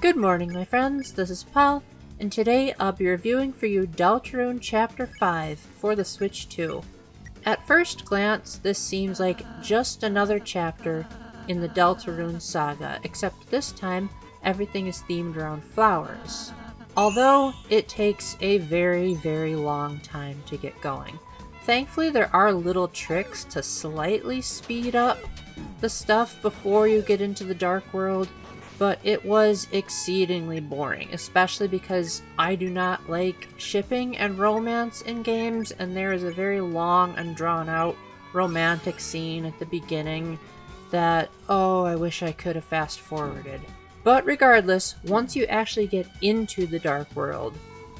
Good morning, my friends. This is Paul, and today I'll be reviewing for you Deltarune Chapter 5 for the Switch 2. At first glance, this seems like just another chapter in the Deltarune saga, except this time everything is themed around flowers. Although it takes a very, very long time to get going. Thankfully, there are little tricks to slightly speed up the stuff before you get into the Dark World, but it was exceedingly boring, especially because I do not like shipping and romance in games, and there is a very long and drawn-out romantic scene at the beginning that, I wish I could have fast-forwarded. But regardless, once you actually get into the Dark World,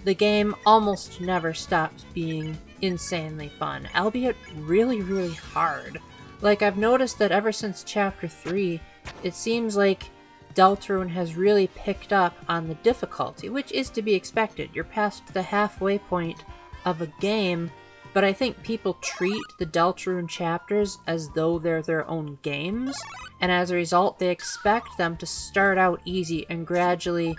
the game almost never stops being insanely fun, albeit really, really hard. Like, I've noticed that ever since Chapter 3, it seems like Deltarune has really picked up on the difficulty, which is to be expected. You're past the halfway point of a game, but I think people treat the Deltarune chapters as though they're their own games, and as a result they expect them to start out easy and gradually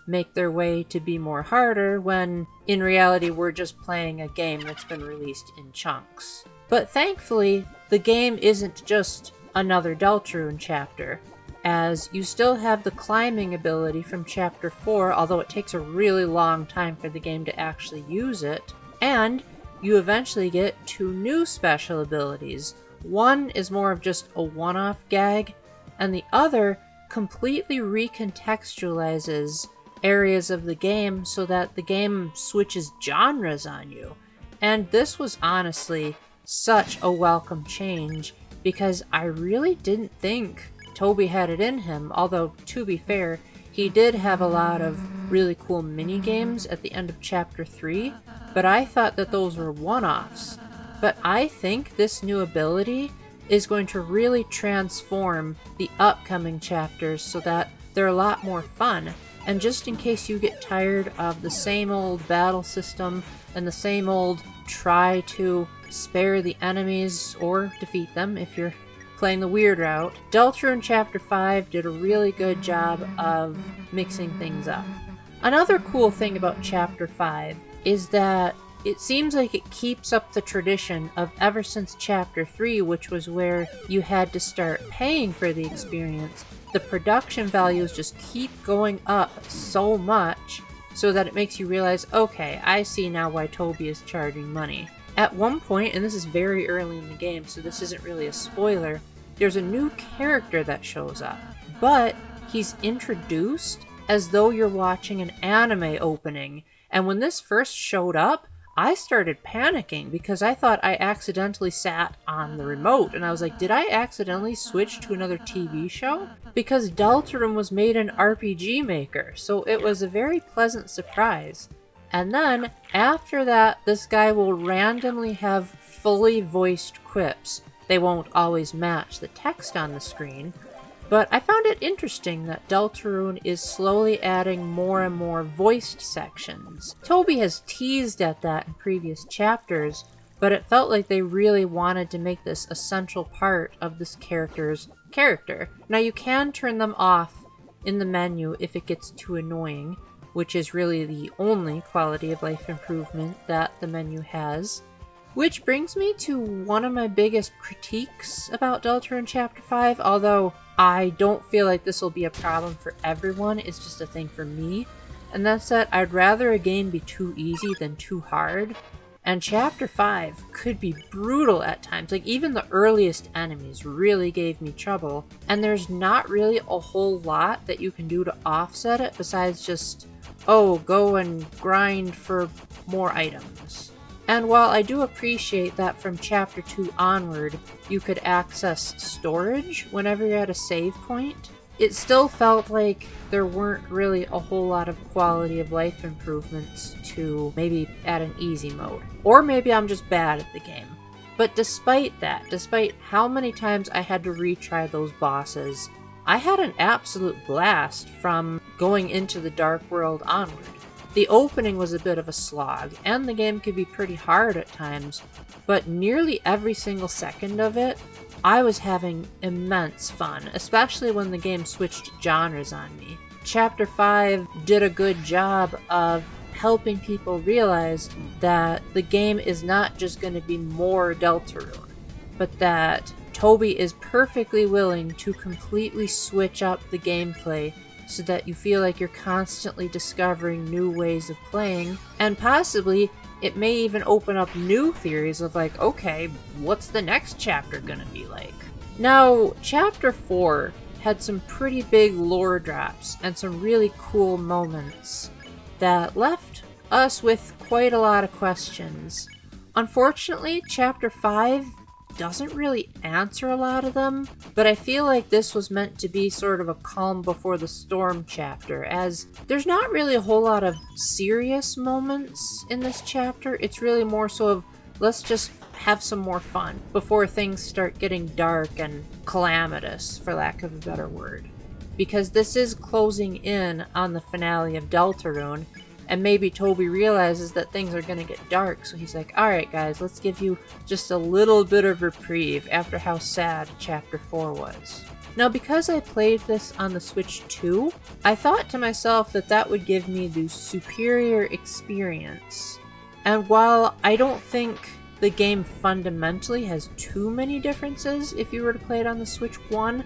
make their way to be more harder, when in reality we're just playing a game that's been released in chunks. But thankfully, the game isn't just another Deltarune chapter, as you still have the climbing ability from Chapter 4, although it takes a really long time for the game to actually use it, and you eventually get 2 new special abilities. One is more of just a one-off gag, and the other completely recontextualizes areas of the game so that the game switches genres on you. And this was honestly such a welcome change, because I really didn't think Toby had it in him, although, to be fair, he did have a lot of really cool mini-games at the end of Chapter 3, but I thought that those were one-offs. But I think this new ability is going to really transform the upcoming chapters so that they're a lot more fun. And just in case you get tired of the same old battle system and the same old try to spare the enemies or defeat them if you're playing the weird route, Deltarune Chapter 5 did a really good job of mixing things up. Another cool thing about Chapter 5 is that it seems like it keeps up the tradition of ever since Chapter 3, which was where you had to start paying for the experience. The production values just keep going up so much so that it makes you realize, okay, I see now why Toby is charging money. At one point, and this is very early in the game, so this isn't really a spoiler, there's a new character that shows up, but he's introduced as though you're watching an anime opening. And when this first showed up, I started panicking because I thought I accidentally sat on the remote, and I was like, did I accidentally switch to another TV show? Because Deltarune was made in RPG Maker, so it was a very pleasant surprise. And then, after that, this guy will randomly have fully voiced quips. They won't always match the text on the screen, but I found it interesting that Deltarune is slowly adding more and more voiced sections. Toby has teased at that in previous chapters, but it felt like they really wanted to make this a central part of this character's character. Now, you can turn them off in the menu if it gets too annoying, which is really the only quality of life improvement that the menu has. Which brings me to one of my biggest critiques about Deltarune Chapter 5, although I don't feel like this will be a problem for everyone, it's just a thing for me, and that's that I'd rather a game be too easy than too hard, and Chapter 5 could be brutal at times. Like, even the earliest enemies really gave me trouble, and there's not really a whole lot that you can do to offset it besides just, go and grind for more items. And while I do appreciate that from Chapter 2 onward, you could access storage whenever you're at a save point, it still felt like there weren't really a whole lot of quality of life improvements to maybe add an easy mode. Or maybe I'm just bad at the game. But despite that, despite how many times I had to retry those bosses, I had an absolute blast from going into the Dark World onward. The opening was a bit of a slog, and the game could be pretty hard at times, but nearly every single second of it, I was having immense fun, especially when the game switched genres on me. Chapter 5 did a good job of helping people realize that the game is not just going to be more Deltarune, but that Toby is perfectly willing to completely switch up the gameplay so that you feel like you're constantly discovering new ways of playing, and possibly it may even open up new theories of like, okay, what's the next chapter gonna be like? Now, Chapter 4 had some pretty big lore drops and some really cool moments that left us with quite a lot of questions. Unfortunately, Chapter 5 doesn't really answer a lot of them, but I feel like this was meant to be sort of a calm before the storm chapter, as there's not really a whole lot of serious moments in this chapter. It's really more so of, let's just have some more fun before things start getting dark and calamitous, for lack of a better word. Because this is closing in on the finale of Deltarune, and maybe Toby realizes that things are going to get dark, so he's like, alright guys, let's give you just a little bit of reprieve after how sad Chapter 4 was. Now, because I played this on the Switch 2, I thought to myself that that would give me the superior experience. And while I don't think the game fundamentally has too many differences if you were to play it on the Switch 1,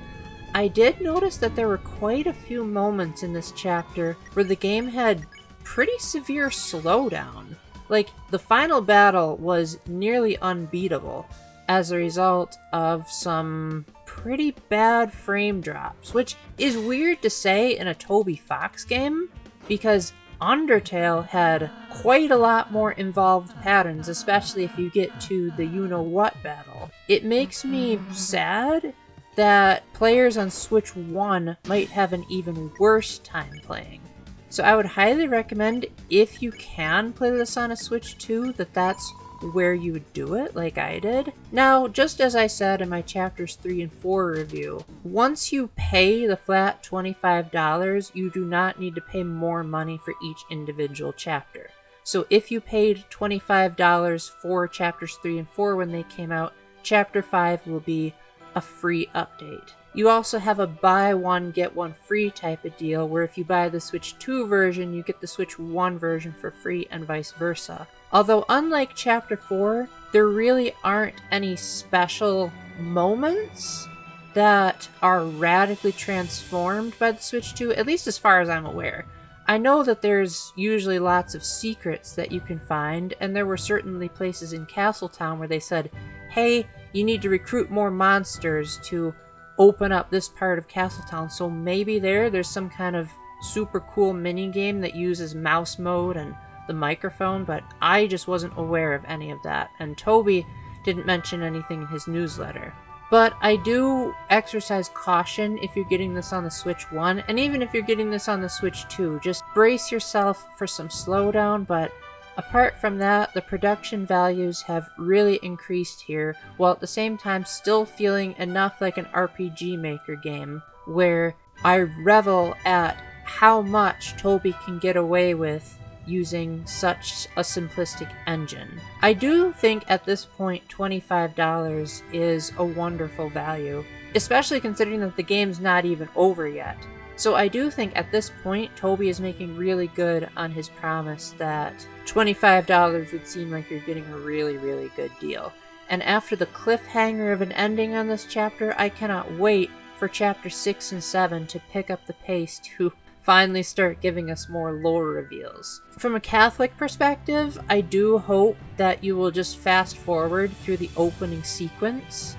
I did notice that there were quite a few moments in this chapter where the game had pretty severe slowdown. Like, the final battle was nearly unbeatable as a result of some pretty bad frame drops, which is weird to say in a Toby Fox game, because Undertale had quite a lot more involved patterns, especially if you get to the you-know-what battle. It makes me sad that players on Switch 1 might have an even worse time playing. So I would highly recommend, if you can play this on a Switch 2, that's where you would do it, like I did. Now, just as I said in my Chapters 3 and 4 review, once you pay the flat $25, you do not need to pay more money for each individual chapter. So if you paid $25 for Chapters 3 and 4 when they came out, Chapter 5 will be a free update. You also have a buy one, get one free type of deal, where if you buy the Switch 2 version, you get the Switch 1 version for free, and vice versa. Although, unlike Chapter 4, there really aren't any special moments that are radically transformed by the Switch 2, at least as far as I'm aware. I know that there's usually lots of secrets that you can find, and there were certainly places in Castletown where they said, hey, you need to recruit more monsters to open up this part of Castletown, so maybe there's some kind of super cool mini game that uses mouse mode and the microphone, but I just wasn't aware of any of that, and Toby didn't mention anything in his newsletter. But I do exercise caution if you're getting this on the Switch 1, and even if you're getting this on the Switch 2, just brace yourself for some slowdown, but apart from that, the production values have really increased here, while at the same time still feeling enough like an RPG Maker game, where I revel at how much Toby can get away with using such a simplistic engine. I do think at this point $25 is a wonderful value, especially considering that the game's not even over yet. So I do think at this point Toby is making really good on his promise that $25 would seem like you're getting a really, really good deal. And after the cliffhanger of an ending on this chapter, I cannot wait for Chapter 6 and 7 to pick up the pace to finally start giving us more lore reveals. From a Catholic perspective, I do hope that you will just fast forward through the opening sequence,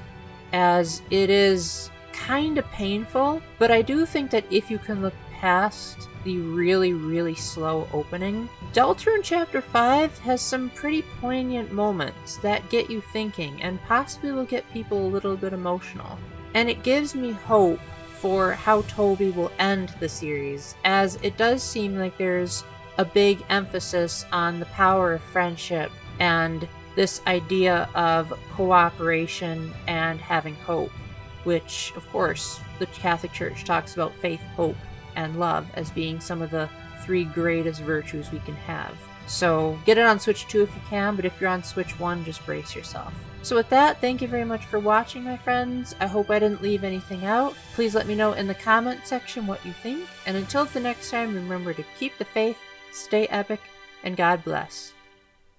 as it is kind of painful, but I do think that if you can look past the really, really slow opening, Deltarune Chapter 5 has some pretty poignant moments that get you thinking and possibly will get people a little bit emotional. And it gives me hope for how Toby will end the series, as it does seem like there's a big emphasis on the power of friendship and this idea of cooperation and having hope, which, of course, the Catholic Church talks about faith, hope, and love as being some of the 3 greatest virtues we can have. So get it on Switch 2 if you can, but if you're on Switch 1, just brace yourself. So with that, thank you very much for watching, my friends. I hope I didn't leave anything out. Please let me know in the comment section what you think. And until the next time, remember to keep the faith, stay epic, and God bless.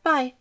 Bye!